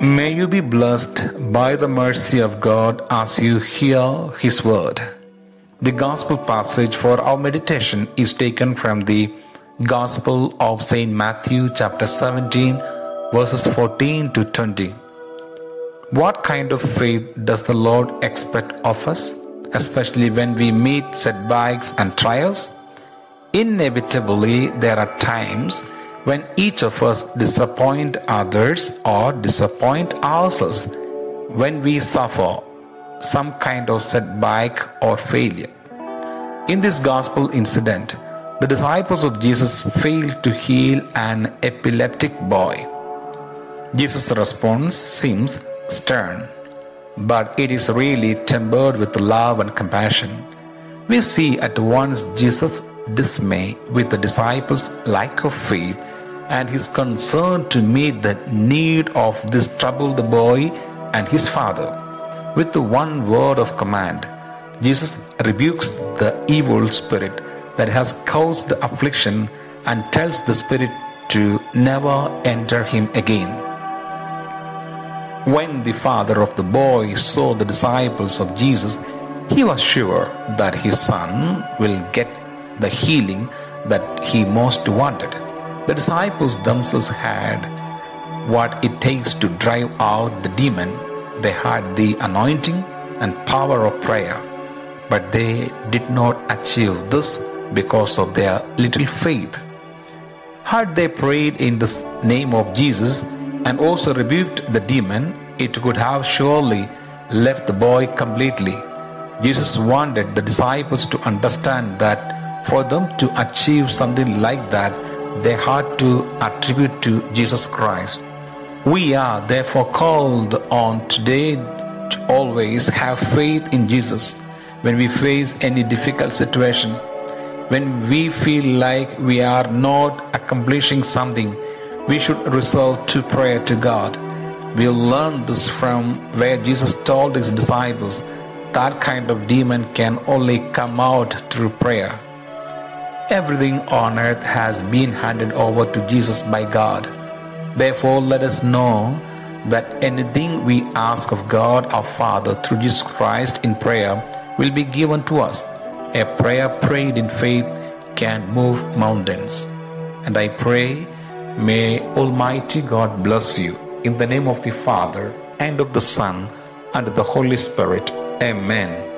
May you be blessed by the mercy of God as you hear His word. The Gospel passage for our meditation is taken from the Gospel of St. Matthew chapter 17 verses 14 to 20. What kind of faith does the Lord expect of us, especially when we meet setbacks and trials? Inevitably, there are times when each of us disappoint others or disappoint ourselves, when we suffer some kind of setback or failure. In this gospel incident, the disciples of Jesus failed to heal an epileptic boy. Jesus' response seems stern, but it is really tempered with love and compassion. We see at once Jesus' dismay with the disciples' lack of faith and his concern to meet the need of this troubled boy and his father. With the one word of command, Jesus rebukes the evil spirit that has caused the affliction and tells the spirit to never enter him again. When the father of the boy saw the disciples of Jesus, he was sure that his son will get the healing that he most wanted. The disciples themselves had what it takes to drive out the demon. They had the anointing and power of prayer, but they did not achieve this because of their little faith. Had they prayed in the name of Jesus and also rebuked the demon, it could have surely left the boy completely. Jesus wanted the disciples to understand that for them to achieve something like that, they had to attribute to Jesus Christ. We are therefore called on today to always have faith in Jesus. When we face any difficult situation, when we feel like we are not accomplishing something, we should resort to prayer to God. We'll learn this from where Jesus told his disciples that kind of demon can only come out through prayer. Everything on earth has been handed over to Jesus by God. Therefore, let us know that anything we ask of God our Father through Jesus Christ in prayer will be given to us. A prayer prayed in faith can move mountains. And I pray, may Almighty God bless you. In the name of the Father, and of the Son, and of the Holy Spirit. Amen.